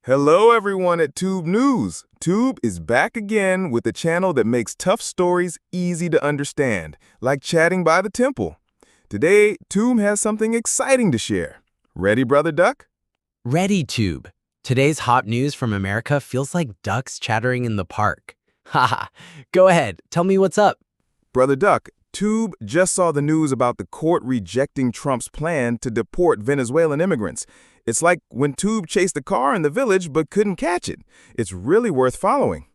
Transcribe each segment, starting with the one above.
Hello, everyone at Tube News. Tube is back again with a channel that makes tough stories easy to understand, like chatting by the temple. Today, Tube has something exciting to share. Ready, Brother Duck? Ready, Tube. Today's hot news from America feels like ducks chattering in the park. Haha, go ahead, tell me what's up. Brother Duck, Tube just saw the news about the court rejecting Trump's plan to deport Venezuelan immigrants. It's like when Tube chased a car in the village but couldn't catch it. It's really worth following.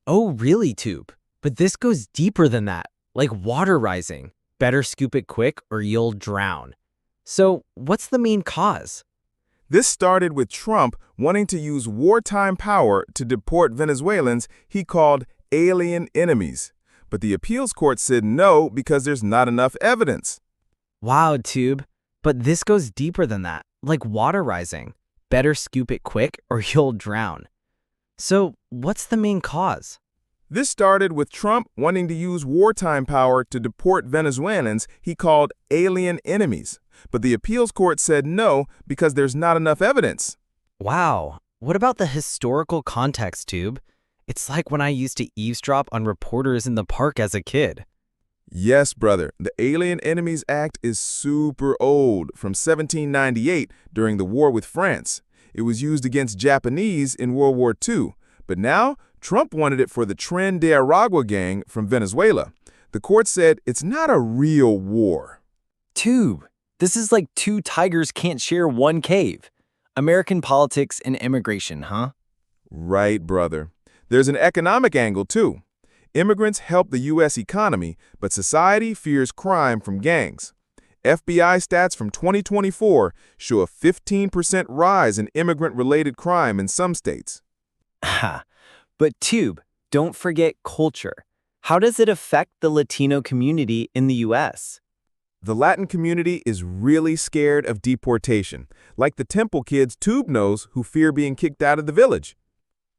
Oh, really, Tube? But this goes deeper than that, like water rising. Better scoop it quick or you'll drown. So, what's the main cause? This started with Trump wanting to use wartime power to deport Venezuelans he called alien enemies. But the appeals court said no because there's not enough evidence. Wow, Tube. But this goes deeper than that, like water rising. Better scoop it quick or you'll drown. So, what's the main cause? This started with Trump wanting to use wartime power to deport Venezuelans he called alien enemies. But the appeals court said no because there's not enough evidence. Wow. What about the historical context, Tube? It's like when I used to eavesdrop on reporters in the park as a kid. Yes, brother. The Alien Enemies Act is super old, from 1798 during the war with France. It was used against Japanese in World War II. But now, Trump wanted it for the Tren de Aragua gang from Venezuela. The court said it's not a real war. Tube, this is like two tigers can't share one cave. American politics and immigration, huh? Right, brother. There's an economic angle, too. Immigrants help the U.S. economy, but society fears crime from gangs. FBI stats from 2024 show a 15% rise in immigrant-related crime in some states. Ha. But Tube, don't forget culture. How does it affect the Latino community in the U.S.? The Latin community is really scared of deportation, like the Temple kids Tube knows who fear being kicked out of the village.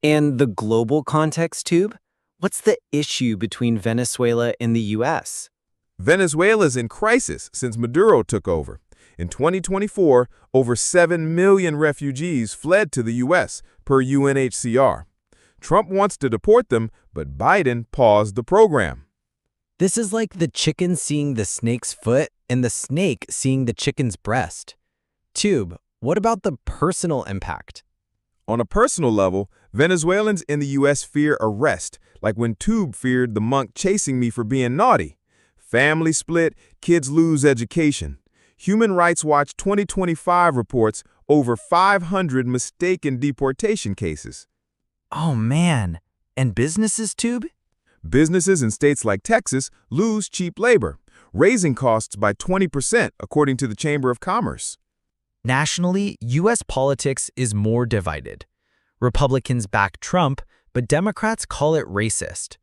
And the global context, Tube? What's the issue between Venezuela and the U.S.? Venezuela's in crisis since Maduro took over. In 2024, over 7 million refugees fled to the U.S., per UNHCR. Trump wants to deport them, but Biden paused the program. This is like the chicken seeing the snake's foot and the snake seeing the chicken's breast. Tube, what about the personal impact? On a personal level, Venezuelans in the U.S. fear arrest, like when Tube feared the monk chasing me for being naughty. Family split, kids lose education. Human Rights Watch 2025 reports over 500 mistaken deportation cases. Oh man, and businesses, Tube? Businesses in states like Texas lose cheap labor, raising costs by 20% according to the Chamber of Commerce. Nationally, U.S. politics is more divided. Republicans back Trump, but Democrats call it racist.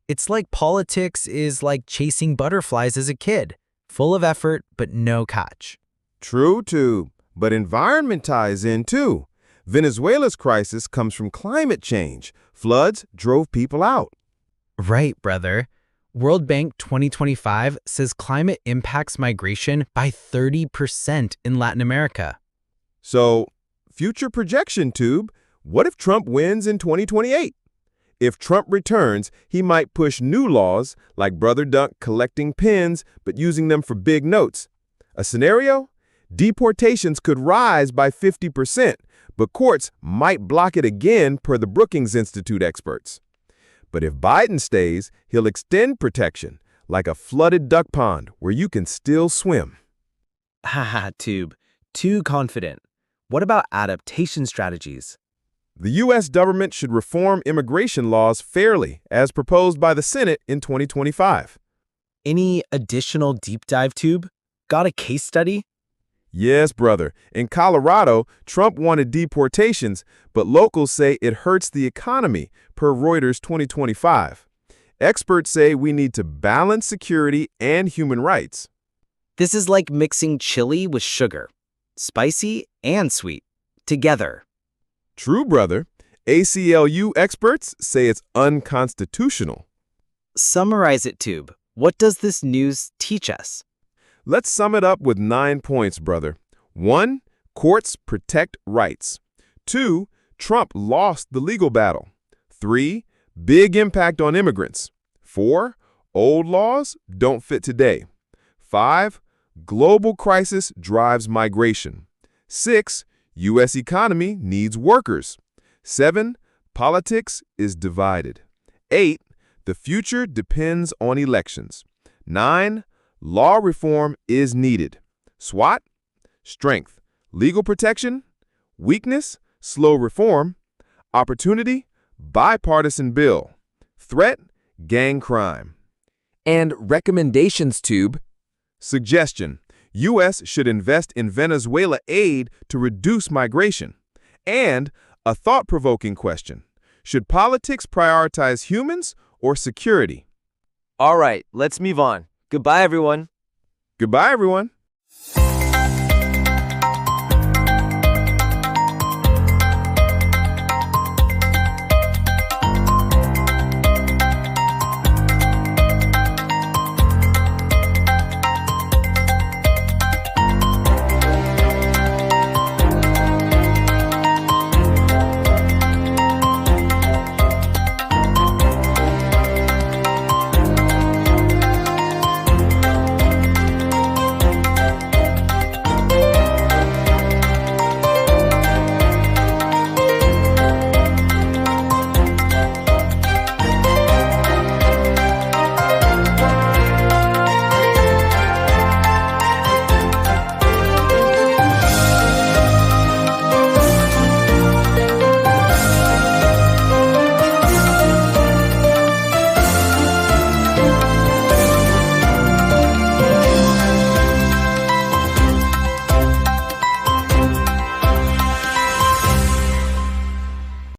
It's like politics is like chasing butterflies as a kid, full of effort but no catch. True, too, but environment ties in, too. Venezuela's crisis comes from climate change. Floods drove people out. Right, brother. World Bank 2025 says climate impacts migration by 30% in Latin America. So, future projection, Tube, what if Trump wins in 2028? If Trump returns, he might push new laws, like Brother Duck collecting pins but using them for big notes. A scenario? Deportations could rise by 50%, but courts might block it again per the Brookings Institute experts. But if Biden stays, he'll extend protection, like a flooded duck pond where you can still swim. Haha, Tube. Too confident. What about adaptation strategies? The U.S. government should reform immigration laws fairly, as proposed by the Senate in 2025. Any additional deep dive, Tube? Got a case study? Yes, brother. In Colorado, Trump wanted deportations, but locals say it hurts the economy, per Reuters 2025. Experts say we need to balance security and human rights. This is like mixing chili with sugar, spicy and sweet, together. True, brother. ACLU experts say it's unconstitutional. Summarize it, Tube. What does this news teach us? Let's sum it up with 9 points, brother. 1. Courts protect rights. 2. Trump lost the legal battle. 3. Big impact on immigrants. 4. Old laws don't fit today. 5. Global crisis drives migration. 6. U.S. economy needs workers. 7. Politics is divided. 8. The future depends on elections. 9. Law reform is needed. SWAT, strength, legal protection. Weakness, slow reform. Opportunity, bipartisan bill. Threat, gang crime. And recommendations, Tube. Suggestion: U.S. should invest in Venezuela aid to reduce migration. And a thought-provoking question: should politics prioritize humans or security? All right, let's move on. Goodbye, everyone. Goodbye, everyone.